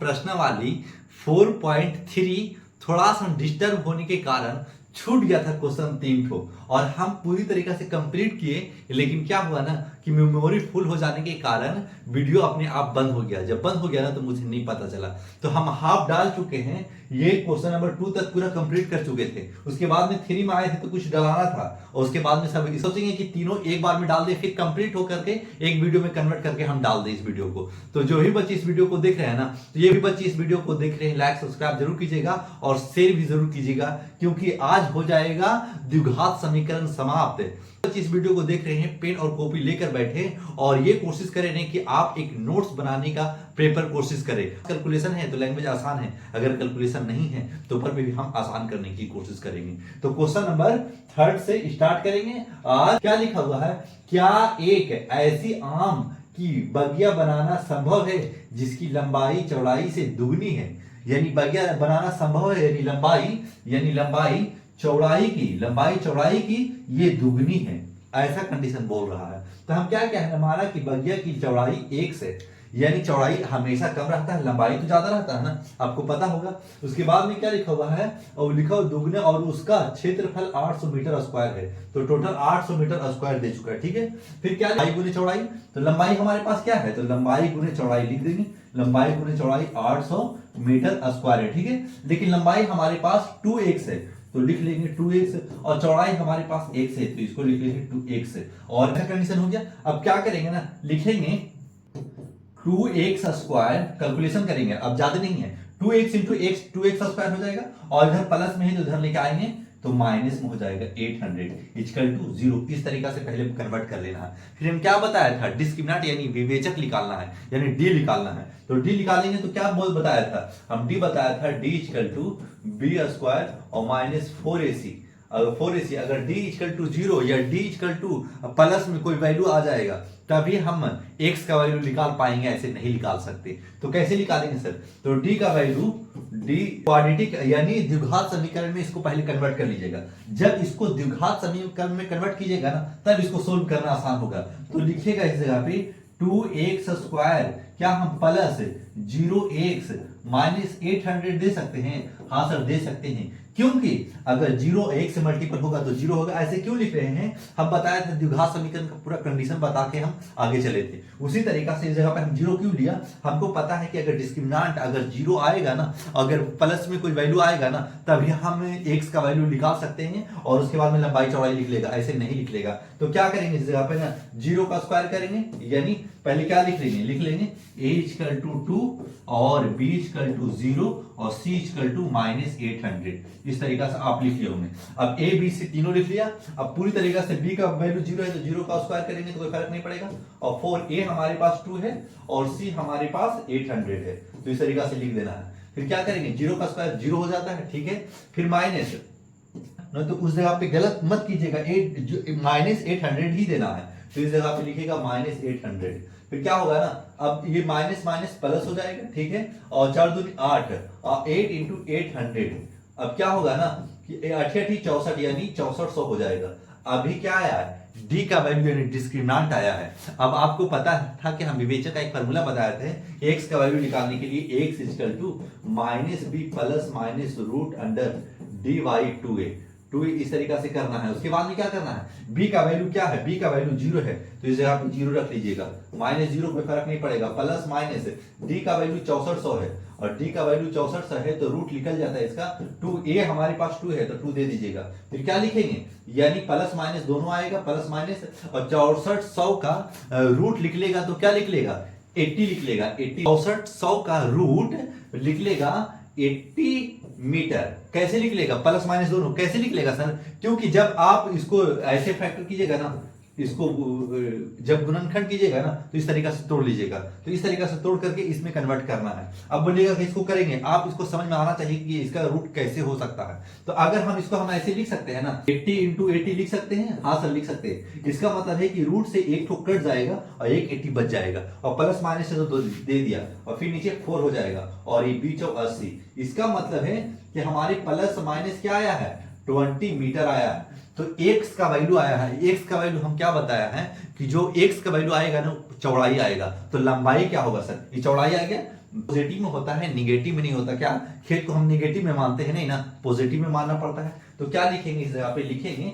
प्रश्नावली 4.3 थोड़ा सा डिस्टर्ब होने के कारण छूट गया था क्वेश्चन 3 ठो, और हम पूरी तरीके से कंप्लीट किए। लेकिन क्या हुआ ना कि मेमोरी फुल हो जाने के कारण वीडियो अपने आप बंद हो गया। जब बंद हो गया ना तो मुझे नहीं पता चला, तो हम हाफ डाल चुके हैं। ये क्वेश्चन नंबर 2 तक पूरा कंप्लीट कर चुके थे। उसके बाद में 3 में आए थे तो कुछ डलाना था, और उसके बाद में सब सोचेंगे कि तीनों एक बार में डाल दे, फिर कंप्लीट होकर के एक वीडियो में कन्वर्ट करके हम डाल दें इस वीडियो को। तो जो भी बच्चे इस वीडियो को देख रहे हैं ना, तो ये भी बच्चे इस वीडियो को देख रहे हैं, लाइक सब्सक्राइब जरूर कीजिएगा और शेयर भी जरूर कीजिएगा, क्योंकि आज हो जाएगा द्विघात समीकरण समाप्त। इस वीडियो को देख रहे हैं, पेन और कॉपी लेकर बैठे और ये कोशिश कर रहे हैं कि आप एक नोट्स बनाने का पेपर कोशिश करें। कैलकुलेशन है तो लैंग्वेज आसान है, अगर कैलकुलेशन नहीं है तो ऊपर में भी हम आसान करने की कोशिश करेंगे। तो क्वेश्चन नंबर 3 से स्टार्ट करेंगे। आज क्या लिखा हुआ है, क्या एक ऐसी आम की बगिया बनाना संभव है जिसकी लंबाई चौड़ाई से दुगनी है। यानी बगिया बनाना संभव है, यानी लंबाई चौड़ाई की ये दुगनी है, ऐसा कंडीशन बोल रहा है। तो हम क्या कहना है हमारा कि बगिया की चौड़ाई 1 से, यानी चौड़ाई हमेशा कम रहता है, लंबाई तो ज्यादा रहता है ना, आपको पता होगा। उसके बाद में क्या लिखा हुआ है, और लिखा हुआ दुगने, और उसका क्षेत्रफल 800 मीटर स्क्वायर है। तो टोटल 800 मीटर स्क्वायर दे चुका है, ठीक है। फिर क्या लंबाई गुने चौड़ाई, तो लंबाई हमारे पास क्या है, तो लंबाई गुने चौड़ाई लिख देंगे। लंबाई गुने चौड़ाई 800 मीटर स्क्वायर है, ठीक है। लेकिन लंबाई हमारे पास 2x है, तो लिख लेंगे 2x, और चौड़ाई हमारे पास x है, तो इसको लिख लेंगे 2x। और ऐसा कंडीशन हो गया। अब क्या करेंगे ना, लिखेंगे 2x स्क्वायर, कैलकुलेशन करेंगे, अब ज्यादा नहीं है, 2x into x 2x square हो जाएगा, और इधर प्लस में है तो इधर लेके आएंगे तो माइनस में हो जाएगा 800 इक्वल टू 0। इस तरीका से पहले कन्वर्ट कर लेना है। फिर हम क्या बताया था, डिस्क्रिमिनेंट यानी विवेचक निकालना है, यानी डी निकालना है। तो डी निकालेंगे तो क्या बताया था, हम डी बताया था D equal to B square और माइनस 4ac। अगर 4ac अगर डी इक्वल टू 0 या डी इक्वल टू प्लस में कोई वैल्यू आ जाएगा तभी हम x का वैल्यू निकाल पाएंगे, ऐसे नहीं निकाल सकते। तो कैसे निकालेंगे सर, तो d का वैल्यू डी क्वाड्रेटिक यानी द्विघात समीकरण में इसको पहले कन्वर्ट कर लीजिएगा। जब इसको द्विघात समीकरण में कन्वर्ट कीजिएगा ना, तब इसको सोल्व करना आसान होगा। तो लिखिएगा इस जगह पे 2x स्क्वायर, क्या हम प्लस 0x माइनस 800 दे सकते हैं, हाँ सर दे सकते हैं, क्योंकि अगर 0 1 से मल्टीपल होगा तो 0 होगा। ऐसे क्यों लिख रहे हैं, हम बताए थे द्विघात समीकरण का पूरा कंडीशन बता के हम आगे चले थे। उसी तरीका से इस जगह पे हम 0 क्यों लिया, हमको पता है कि अगर डिस्क्रिमिनेंट अगर 0 आएगा ना, अगर प्लस में कोई वैल्यू आएगा ना, तभी हम x का वैल्यू निकाल सकते हैं, और उसके बाद में लंबाई चौड़ाई लिख लेगा, ऐसे नहीं लिख लेगा। तो क्या करेंगे इस जगह पे ना, 0 का स्क्वायर करेंगे, यानी पहले क्या लिख लेंगे a इक्वल टू 2 और b इक्वल टू 0 और c इक्वल टू माइनस 800। इस तरीका से आप लिख लिए होंगे। अब a b c तीनों लिख लिया। अब पूरी तरीका से b का वैल्यू 0 है तो 0 का स्क्वायर करेंगे तो कोई फर्क नहीं पड़ेगा, और 4a हमारे पास 2 है और c हमारे पास 800 है, तो इस तरीका से लिख देना है। फिर क्या करेंगे, 0 का स्क्वायर 0 हो जाता है, ठीक है। फिर माइनस, नहीं तो उस जगह पे गलत मत कीजिएगा, माइनस 800 ही देना है, तो इस जगह पे लिखिएगा माइनस 800। फिर क्या होगा ना, अब ये माइनस माइनस प्लस हो जाएगा, ठीक है, और 4 दूनी 8 और 8 इंटू 800। अब क्या होगा ना कि 8 64 यानी 6400 हो जाएगा। अभी क्या आया है, डी का वैल्यू यानी डिस्क्रिमिनेंट आया है। अब आपको पता था कि हम विवेचक का एक फार्मूला बताए थे x का वैल्यू निकालने के लिए, x equal to minus B plus minus root under D by 2a। इस तरीका से करना है। उसके बाद में क्या करना है, b का वैल्यू क्या है, b का वैल्यू 0 है, तो इस जगह पे 0 रख लीजिएगा, माइनस 0 कोई फर्क नहीं पड़ेगा, प्लस माइनस d का वैल्यू 6400 है, और d का वैल्यू 6400 है तो रूट निकल जाता है इसका 2a, हमारे पास 2 है तो 2 दे दीजिएगा। फिर क्या लिखेंगे, यानी प्लस माइनस दोनों आएगा, प्लस माइनस, और 6400 का रूट लिख लेगा तो क्या लिख लेगा, 80 लिख लेगा। 6400 का रूट लिख लेगा 80 मीटर। कैसे लिख लेगा, प्लस माइनस दोनों कैसे लिख लेगा सर, क्योंकि जब आप इसको ऐसे फैक्टर कीजिएगा ना, इसको जब गुणनखंड कीजिएगा ना, तो इस तरीका से तोड़ लीजिएगा, तो इस तरीका से तोड़ करके इसमें कन्वर्ट करना है। अब बोलिएगा कि इसको करेंगे, आप इसको समझ में आना चाहिए कि इसका रूट कैसे हो सकता है। तो अगर हम इसको हम ऐसे लिख सकते हैं ना, 80 इंटू 80 लिख सकते हैं, हाँ सर लिख सकते हैं। इसका मतलब है कि रूट से एक ठो कट जाएगा और एक 80 बच जाएगा, और प्लस माइनस से तो दे दिया, और फिर नीचे 4 हो जाएगा, और ये बीच 80। इसका मतलब है कि हमारे प्लस माइनस क्या आया है, 20 मीटर आया है। तो x का वैल्यू आया है, x का वैल्यू हम क्या बताया है कि जो x का वैल्यू आएगा ना, चौड़ाई आएगा, तो लंबाई क्या होगा सर, ये चौड़ाई आ गया, पॉजिटिव में होता है, निगेटिव में नहीं होता। क्या खेल को हम निगेटिव में मानते हैं? नहीं ना, पॉजिटिव में मानना पड़ता है। तो क्या लिखेंगे इस जगह पे? लिखेंगे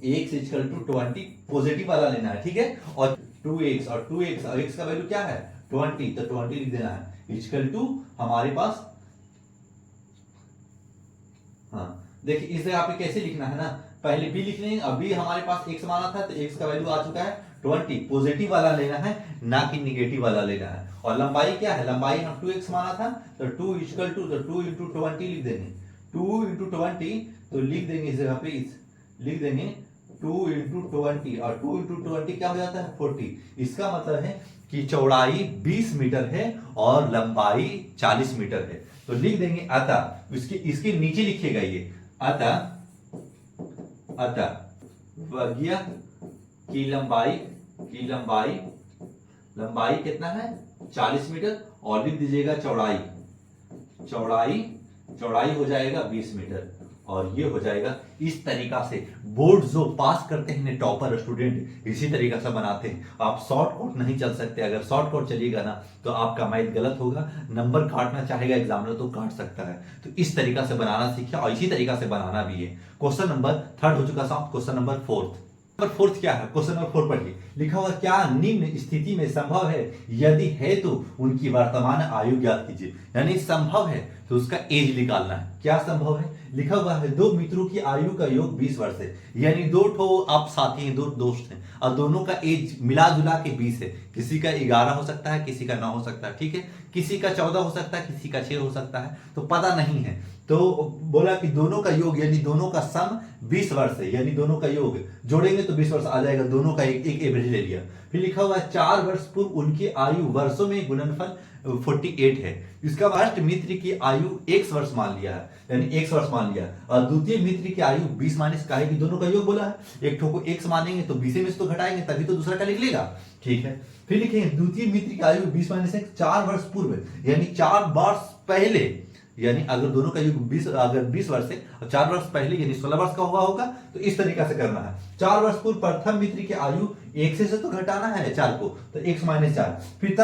x इक्वल टू 20, पॉजिटिव वाला लेना है, ठीक है। और 2x और 2x और x का वैल्यू क्या है? 20, तो 20 लिख देना है इक्वल टू हमारे पास। हाँ देखिए इस जगह पे कैसे लिखना है ना, पहले b लिख लेंगे। अभी हमारे पास x माना था तो x का वैल्यू आ चुका है 20, पॉजिटिव वाला लेना है ना कि निगेटिव वाला लेना है। और लंबाई क्या है? लंबाई हम 2x माना था तो 2 इक्वल टू, तो 2 इंटू 20 लिख देंगे। 2 इंटू 20 तो लिख देंगे इस जगह पे, लिख देंगे 2 इंटू 20 और 2 इंटू 20 क्या हो जाता है? 40। इसका मतलब है कि चौड़ाई 20 मीटर है और लंबाई 40 मीटर है। तो लिख देंगे अतः, इसके नीचे लिखिएगा ये अतः वर्गीय की लंबाई कितना है? 40 मीटर। और लिख दीजिएगा चौड़ाई हो जाएगा 20 मीटर। और ये हो जाएगा इस तरीका से। बोर्ड जो पास करते हैं टॉपर स्टूडेंट इसी तरीका से बनाते हैं। आप शॉर्टकट नहीं चल सकते। अगर शॉर्टकट चलिएगा ना तो आपका मैथ गलत होगा, नंबर काटना चाहेगा एग्जामिनर तो काट सकता है। तो इस तरीका से बनाना सीखिए और इसी तरीका से बनाना भी है। क्वेश्चन नंबर 3 हो चुका साहब। क्वेश्चन नंबर 4 क्या है? क्वेश्चन नंबर 4 पढ़िए। लिखा हुआ क्या निम्न स्थिति में संभव है? यदि है तो उनकी वर्तमान आयु ज्ञात कीजिए। यानी संभव है तो उसका एज निकालना है। क्या संभव है? लिखा हुआ है 2 मित्रों की आयु का योग 20 वर्ष है। यानी 2 ठो आप साथी हैं, 2 दोस्त हैं और दोनों का एज मिला जुला के 20 है। किसी का 11 हो सकता है, किसी का 9 हो सकता है, ठीक है। किसी का 14 हो सकता है, किसी का 6 हो सकता है, तो पता नहीं है। तो बोला कि दोनों का योग यानी दोनों का सम 20 वर्ष है। यानी दोनों का योग जोड़ेंगे तो 20 वर्ष आ जाएगा। दोनों का एक एवरेज ले लिया। फिर लिखा हुआ है 4 वर्ष पूर्व उनकी आयु वर्षों में गुणनफल 48 है। इसका फर्स्ट मित्र की आयु x वर्ष मान लिया है, यानी x वर्ष मान लिया और द्वितीय मित्र की आयु 20 माइनस का है कि दोनों का योग बोला है। एक ठो को x मानेंगे तो 20 में से तो घटाएंगे तभी तो दूसरा का लिख लेगा, ठीक है। फिर लिखेंगे द्वितीय मित्र की आयु 20 माइनस 4 वर्ष पूर्व, यानी 4 वर्ष पहले। यानी अगर दोनों का युग 20 वर्ष है और 4 वर्ष पहले यानी 16 वर्ष का हुआ होगा तो इस तरीका से करना है। 4 वर्ष पूर्व प्रथम मित्र की आयु 1 से तो घटाना है 4 को, तो x माइनस 4। फिर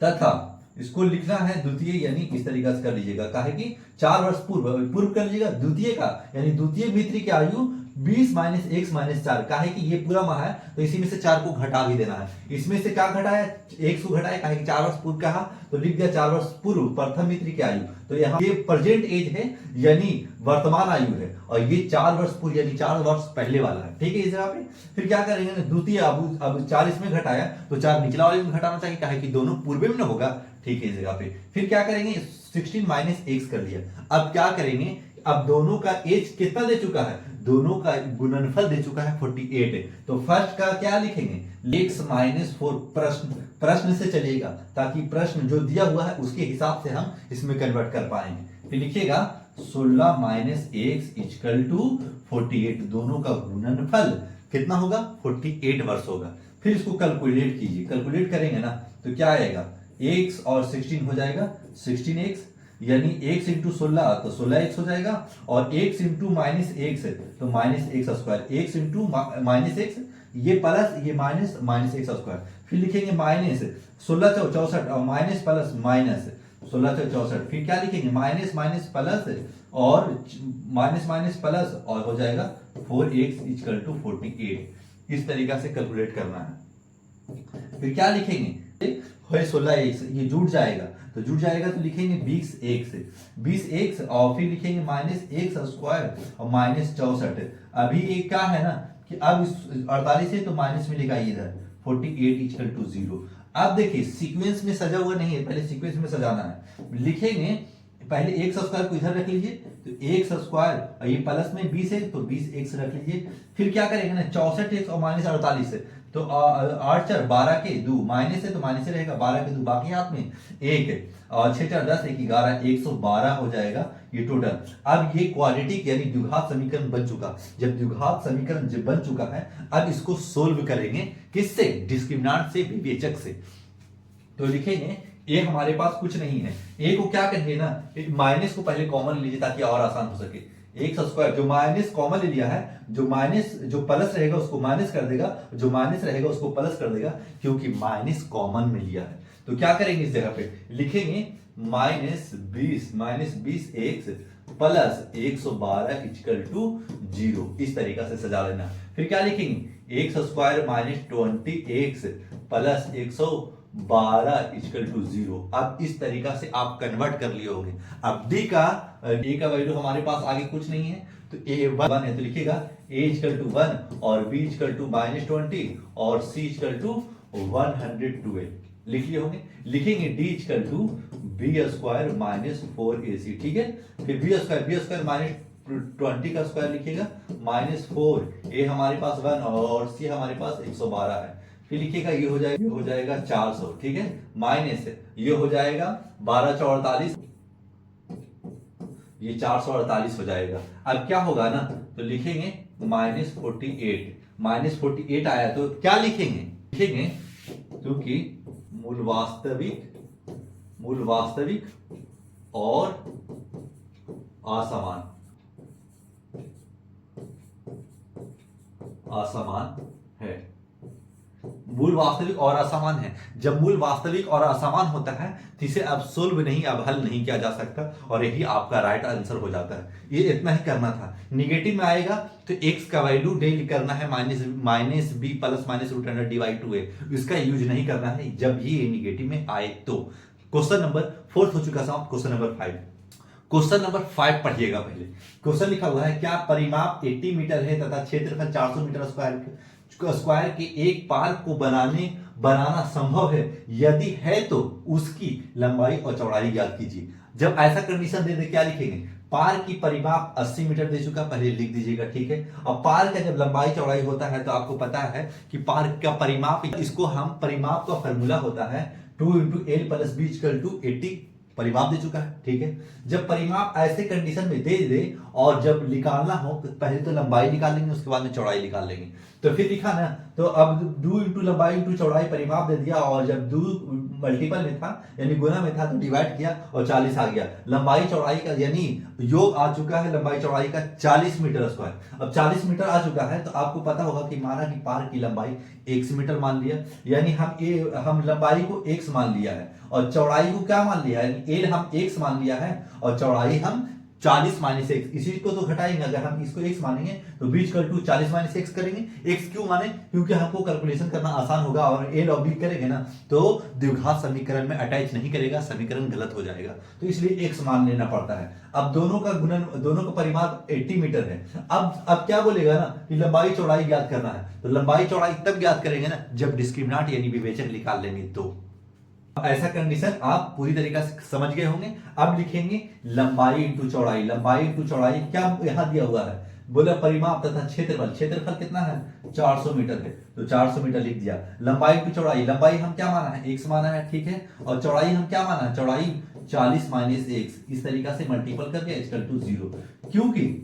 तथा इसको लिखना है द्वितीय, यानी इस तरीका से कर लीजिएगा। कहा है कि 4 वर्ष पूर्व कर लीजिएगा द्वितीय का, यानी द्वितीय मित्र की आयु 20 माइनस x माइनस 4। कहा है कि ये पूरा माह है तो इसी में से 4 को घटा भी देना है। इसमें से क्या घटाया? x को घटाया। कहा है कि 4 वर्ष पूर्व कहा तो लिख दिया 4 वर्ष पूर्व प्रथम मित्र की आयु। तो यहाँ ये प्रेजेंट एज है यानी वर्तमान आयु है और ये 4 वर्ष पूर्व यानी 4 वर्ष पहले वाला है, ठीक है। इस जगह पे फिर क्या करेंगे ना, द्वितीय अब 4 इसमें घटाया तो 4 निचला वाले में घटाना चाहिए। कहा है कि दोनों पूर्व में होगा, ठीक है। इस जगह पे फिर क्या करेंगे 16 माइनस x कर लिया। अब क्या करेंगे, अब दोनों का एज कितना दे चुका है? दोनों का गुणनफल दे चुका है 48। तो फर्स्ट का क्या लिखेंगे? x minus 4। प्रश्न से चलिएगा ताकि प्रश्न जो दिया हुआ है उसके हिसाब से हम इसमें कन्वर्ट कर पाएंगे। फिर लिखिएगा 16 माइनस x इक्वल टू 48। दोनों का गुणनफल कितना होगा? 48 वर्ष होगा। फिर इसको कैलकुलेट कीजिए। कैलकुलेट करेंगे ना तो क्या आएगा? x और 16 हो जाएगा 16x, यानी x इंटू 16 तो 16x हो जाएगा और x इंटू माइनस x तो minus x square. x into minus x, ये प्लस ये माइनस माइनस एक्स स्क्वायर। फिर लिखेंगे माइनस 16 64 और माइनस प्लस माइनस 16 64। फिर क्या लिखेंगे? माइनस माइनस प्लस और माइनस माइनस प्लस और हो जाएगा 4x इक्वल टू 48। इस तरीका से कैलकुलेट करना है। फिर क्या लिखेंगे? 16x ये जुड़ जाएगा तो लिखेंगे 20x और फिर लिखेंगे माइनस एक्स स्क्वायर और माइनस 64। अभी ये क्या है ना कि अब 48 है तो माइनस में लिखा इधर 48 इक्वल टू 0। अब देखिए सीक्वेंस में सजा हुआ नहीं है, पहले सीक्वेंस में सजाना है। लिखेंगे पहले एक्स स्क्वायर को इधर रख लीजिए तो एक्स स्क्वायर और ये प्लस में 20 है तो 20x रख लीजिए। फिर क्या करेंगे ना 64x और माइनस 48 है तो 8 4 12 के 2 माइनस है तो माइनस रहेगा, 12 के 2 बाकी हाथ में 1 और 6 4 10 1 11 112 हो जाएगा ये टोटल। अब ये क्वाड्रेटिक यानी द्विघात समीकरण बन चुका। जब द्विघात समीकरण जब बन चुका है अब इसको सोल्व करेंगे किससे? डिस्क्रिमिनेंट से, विवेचक से। तो लिखेंगे ए हमारे पास कुछ नहीं है, ए को क्या करेंगे ना माइनस को पहले कॉमन लीजिए ताकि और आसान हो सके। एक्स स्क्वायर जो माइनस कॉमन ले लिया है, जो प्लस रहेगा उसको माइनस कर देगा, जो माइनस रहेगा उसको प्लस कर देगा क्योंकि माइनस कॉमन में लिया है। तो क्या करेंगे इस जगह पे लिखेंगे -20 एक्स प्लस 112 इक्वल टू 0। इस तरीका से सजा लेना। फिर क्या लिखेंगे X square -20 X plus 112 equal to 0। अब इस तरीका से आप कन्वर्ट कर लिए होंगे। अब डी का वैल्यू हमारे पास आगे कुछ नहीं है, तो ए 1 है तो लिखिएगा a इक्वल टू 1 और b इक्वल टू -20 और c इक्वल टू 112 लिख लिए होंगे। लिखेंगे d equal to b square -4ac, ठीक है। फिर b स्क्वायर -20 का स्क्वायर लिखिएगा -4, a हमारे पास 1 और c हमारे पास 112 है। फिर लिखिएगा ये हो जाएगा 400, ठीक है। माइनस ये हो जाएगा 12 चौड़ 48, ये 448 हो जाएगा। अब क्या होगा ना, तो लिखेंगे -48 आया तो क्या लिखेंगे क्योंकि मूल वास्तविक और असमान है। मूल वास्तविक और असमान है। जब मूल वास्तविक और असमान होता है तो इसे अब सोल्व नहीं, अब हल नहीं किया जा सकता और यही आपका राइट आंसर हो जाता है। ये इतना ही करना था। निगेटिव में आएगा तो x का वैल्यू डेली करना है माइनस बी प्लस -√2a। इसका यूज नहीं करना है जब ये निगेटिव में आए तो। क्वेश्चन नंबर 4 हो चुका साहब। क्वेश्चन नंबर 5, क्वेश्चन नंबर 5 पढ़िएगा। पहले क्वेश्चन लिखा हुआ है, क्या परिमाप 80 मीटर है तथा क्षेत्रफल 400 मीटर स्क्वायर के एक पार्क को बनाना संभव है? यदि है तो उसकी लंबाई और चौड़ाई ज्ञात कीजिए। जब ऐसा कंडीशन दे दे क्या लिखेंगे? पार्क की परिमाप 80 मीटर दे चुका, पहले लिख दीजिएगा, ठीक है। और पार्क का जब लंबाई चौड़ाई होता है तो आपको पता है कि पार्क का परिमाप, इसको हम परिमाप का फॉर्मूला होता है 2 × l + b = 80। परिमाप दे चुका है, ठीक है। जब परिमाप ऐसे कंडीशन में दे दे और जब निकालना हो तो पहले तो लंबाई निकाल लेंगे, उसके बाद में चौड़ाई निकाल लेंगे। तो फिर लिखा ना, तो अब 2 × लंबाई × चौड़ाई परिमाप दे दिया और जब 2 मल्टीपल में था यानी गुना में था तो डिवाइड किया और 40 आ गया। लंबाई चौड़ाई का यानी योग आ चुका है लंबाई चौड़ाई का 40 मीटर स्क्वायर। अब 40 मीटर आ चुका है तो आपको पता होगा कि माना कि पार्क की लंबाई x मीटर मान लिया, यानी हम लंबाई को x मान लिया है और चौड़ाई को क्या मान लिया है, यानी l हम x मान लिया है और चौड़ाई हम 40 - x। इसी को तो घटाएंगे, अगर हम इसको x मानेंगे तो b = 40 - x करेंगे। x क्यों माने? क्योंकि हमको कैलकुलेशन करना आसान होगा और a और b करेंगे ना तो द्विघात समीकरण में अटैच नहीं करेगा, समीकरण गलत हो जाएगा, तो इसलिए x मान लेना पड़ता है। अब दोनों का परिमाप 80 मीटर है। अब क्या बोलेगा ना कि लंबाई चौड़ाई ज्ञात करना है, तो लंबाई चौड़ाई तब ज्ञात करेंगे ना जब डिस्क्रिमिनेंट यानी विवेचक निकाल लेंगे। तो ऐसा कंडीशन आप पूरी तरीके से समझ गए होंगे। अब लिखेंगे लंबाई इंटू चौड़ाई। लंबाई इंटू चौड़ाई क्या यहां दिया हुआ है, बोला परिमाप तथा क्षेत्रफल कितना है 400 मीटर है तो 400 मीटर लिख दिया। लंबाई इंटू चौड़ाई, लंबाई हम क्या माना है x माना है, ठीक है। और चौड़ाई हम क्या माना है, चौड़ाई 40 - x। इस तरीका से मल्टीपल कर दिया = 0। क्योंकि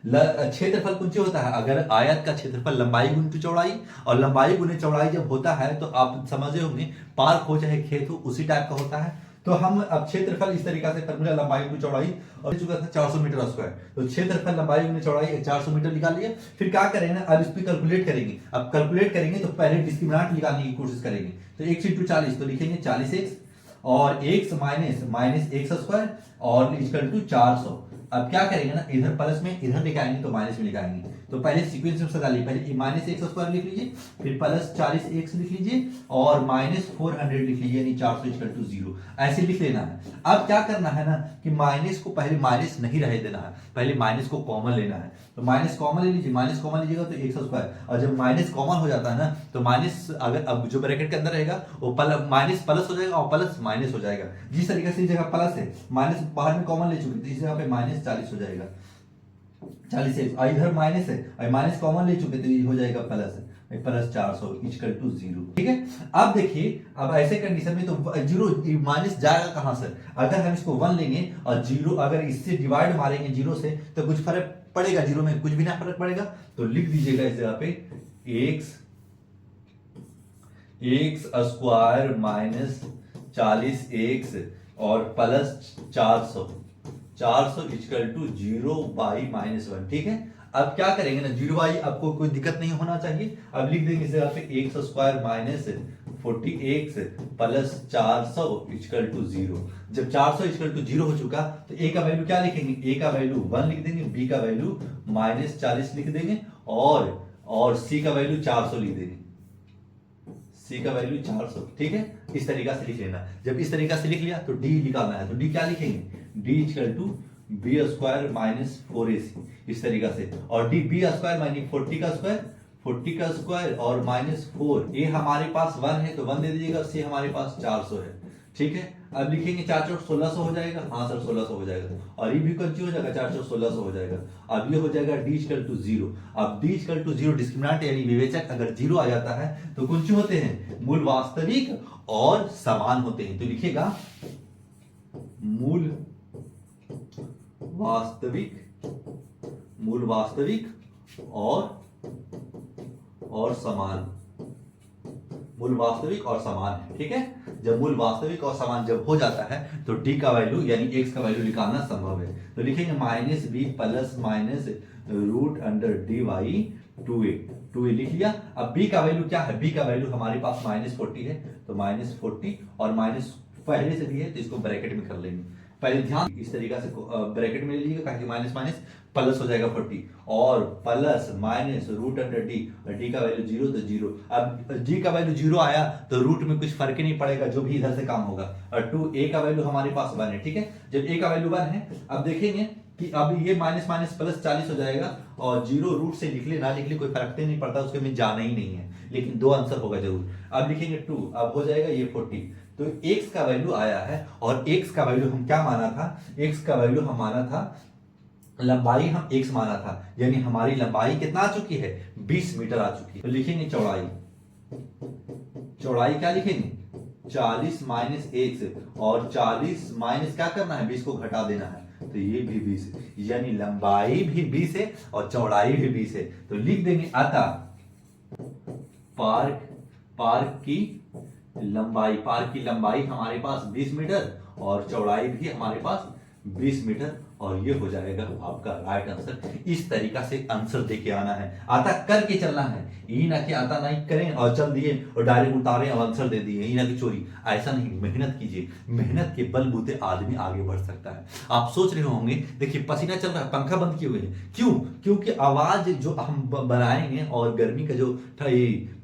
क्षेत्रफल कुछ होता है, अगर आयत का क्षेत्रफल लंबाई गुने चौड़ाई और लंबाई गुने चौड़ाई जब होता है तो आप समझे होंगे पार्क हो चाहे खेत हो उसी टाइप का होता है। तो हम अब क्षेत्रफल इस तरीका से फॉर्मूला लंबाई गुने चौड़ाई और चुका था 400 मीटर स्क्वायर, तो क्षेत्रफल लंबाई गुने चौड़ाई 400 मीटर निकाल लिया। फिर क्या करेंगे ना, अब इस पर कैलकुलेट करेंगे। अब कैलकुलेट करेंगे तो पहले डिस्क्रिमिनेंट निकालने की कोशिश करेंगे। तो x × 40 तो लिखेंगे 40x और x - x स्क्वायर और = 400। अब क्या करेंगे ना, इधर प्लस में इधर लिखाएंगे तो माइनस में लिखाएंगे। तो पहले सीक्वेंस में सजा लीजिए, पहले -x² लिख लीजिए, फिर +40x लिख लीजिए और -400 लिख लीजिए, यानी 400 = 0। ऐसे लिख लेना है। अब क्या करना है ना कि माइनस को पहले माइनस नहीं रह देना है, पहले माइनस को कॉमन लेना है। तो माइनस कॉमन ले लीजिए, माइनस कॉमन लीजिएगा तो x² और जब माइनस कॉमन हो जाता है ना तो माइनस अगर अब जो ब्रैकेट के अंदर रहेगा वो माइनस प्लस हो जाएगा और प्लस माइनस हो जाएगा। जिस तरीके से इस जगह प्लस है, माइनस बाहर में कॉमन ले चुके तो इस जगह पे -40 हो जाएगा, 40x और इधर माइनस है और माइनस कॉमन ले चुके तो ये हो जाएगा प्लस +400 = 0, ठीक है। अब देखिए, अब ऐसे कंडीशन में तो 0 माइनस जाएगा कहां से, अगर हम इसको 1 लेंगे और 0 अगर इससे डिवाइड मारेंगे 0 से तो कुछ फर्क पड़ेगा, 0 में कुछ भी ना फर्क पड़ेगा। तो लिख दीजिएगा इस जगह पे x² - 40x और +400 = 0/-1, ठीक है। अब क्या करेंगे ना, 0/, आपको कोई दिक्कत नहीं होना चाहिए। अब लिख देंगे इस जगह पे x² - 40x plus 400 equal to 0। जब 400 इक्वल टू 0 हो चुका तो a का वैल्यू क्या लिखेंगे, a का वैल्यू 1 लिख देंगे, b का वैल्यू -40 लिख देंगे और c का वैल्यू 400 लिख देंगे, c का वैल्यू 400। ठीक है, इस तरीका से लिख लेना। जब इस तरीका से लिख लिया तो d निकालना है, तो d क्या लिखेंगे, d equal to B square minus 4ac, इस तरीका से। और डी बी स्क्वायर माइनस 40 का स्क्वायर और -4, ए हमारे पास 1 है तो 1 दे दीजिएगा, सी हमारे पास 400 है। ठीक है, अब लिखेंगे 4 चौक 1600 हो जाएगा, हाँ सर 1600 हो जाएगा, और ये भी कंची हो जाएगा, 4 चौक 1600 हो जाएगा। अब ये हो जाएगा डी इक्वल टू 0। अब डी इक्वल टू 0 डिस्क्रिमिनेंट यानी विवेचक अगर 0 आ जाता है तो कुंची होते हैं, मूल वास्तविक और समान होते हैं। तो लिखिएगा मूल वास्तविक और समान, मूल वास्तविक और समान है। ठीक है, जब मूल वास्तविक और समान जब हो जाता है तो d का वैल्यू यानी x का वैल्यू निकालना संभव है। तो लिखेंगे -b plus minus root under dy 2a लिख लिया। अब b का वैल्यू क्या है, b का वैल्यू हमारे पास -40 है, तो -40 और माइनस पहले से भी है तो इसको ब्रैकेट में कर लेंगे। पहले ध्यान इस तरीका से ब्रैकेट में ले लीजिएगा, कहेंगे माइनस माइनस प्लस हो जाएगा 40 और plus minus root under D, D का वैल्यू 0 तो 0। अब जी का वैल्यू 0 आया तो रूट में कुछ फर्क ही नहीं पड़ेगा, जो भी इधर से काम होगा। और 2 ए का वैल्यू हमारे पास 1 है। ठीक है, जब ए का वैल्यू 1 है, अब देखेंगे कि अब ये माइनस माइनस प्लस 40 हो जाएगा, और 0 रूट से निकले ना निकले कोई फर्क नहीं पड़ता, उसके में जाना ही नहीं है, लेकिन 2 आंसर होगा जरूर। अब लिखेंगे 2, अब हो जाएगा ये 40। तो x का वैल्यू आया है, और x का वैल्यू हम क्या माना था, x का वैल्यू हम माना था लंबाई, हम x माना था, यानी हमारी लंबाई कितना आ चुकी है, 20 मीटर आ चुकी है। तो लिखेंगे चौड़ाई क्या लिखेंगे, 40 माइनस x, और 40 माइनस क्या करना है, 20 को घटा देना है, तो ये भी 20 है, यानी लंबाई भी 20 है और चौड़ाई भी 20 है। तो लिख देंगे अतः पार्क की लंबाई हमारे पास 20 मीटर और चौड़ाई भी हमारे पास 20 मीटर, और ये हो जाएगा आपका राइट आंसर। इस तरीका से आंसर देके आना है, आता करके चलना है, ये ना कि आता नहीं करें और चल दिए और डायरेक्ट उतारे और आंसर दे दिए, ये ना कि चोरी। ऐसा नहीं, मेहनत कीजिए, मेहनत के बलबूते आदमी आगे बढ़ सकता है। आप सोच रहे होंगे देखिए पसीना चल रहा है, पंखा बंद किए हुए हैं, क्यों, क्योंकि आवाज जो हम बनाएंगे और गर्मी का जो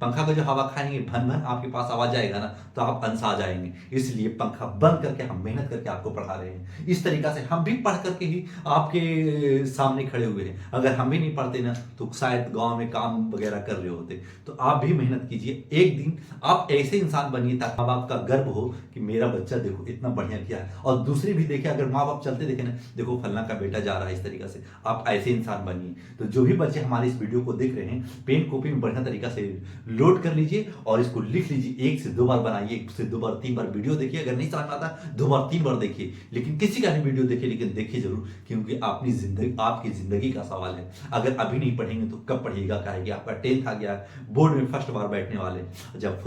पंखा का जो हवा खाएंगे, भन भन आपके पास आवाज आएगा ना, तो आप अनसा जाएंगे, इसलिए पंखा बंद करके हम मेहनत करके आपको पढ़ा रहे हैं। इस तरीका से हम भी पढ़ करके ही आपके सामने खड़े हुए हैं। अगर हम भी नहीं पढ़ते ना तो शायद गांव में काम वगैरह कर रहे होते। तो आप भी मेहनत कीजिए, एक दिन आप ऐसे इंसान बनिए ताकि माँ बाप का गर्व हो कि मेरा बच्चा देखो इतना बढ़िया किया है, और दूसरे भी देखे, अगर माँ बाप चलते देखे ना, देखो फलना का बेटा जा रहा है, इस तरीका से आप ऐसे इंसान बनिए। तो जो भी बच्चे हमारे इस वीडियो को देख रहे हैं, पेन कॉपी में बढ़िया तरीका से लोड कर लीजिए और इसको लिख लीजिए, 1 से 2 बार बनाइए, 1 से 2 बार 3 बार वीडियो देखिए, अगर नहीं समझ में आता 2 बार 3 बार देखिए, लेकिन किसी का भी वीडियो देखिए, लेकिन देखिए जरूर, क्योंकि अपनी जिंदगी आपकी जिंदगी का सवाल है। अगर अभी नहीं पढ़ेंगे तो कब पढ़िएगा, कहेंगे आपका 10th आ गया, बोर्ड में फर्स्ट बार बैठने वाले, जब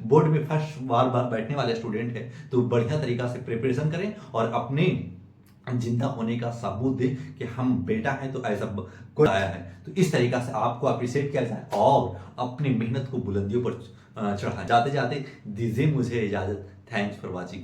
बोर्ड में फर्स्ट बार बैठने वाले स्टूडेंट है तो बढ़िया तरीका से प्रिपरेशन करें और अपने जिंदा होने का सबूत दे कि हम बेटा है तो ऐसा कोई आया है। तो इस तरीका से आपको अप्रिशिएट किया जाए और अपनी मेहनत को बुलंदियों पर चढ़ा। जाते जाते दीजिए मुझे इजाजत। Thanks for watching.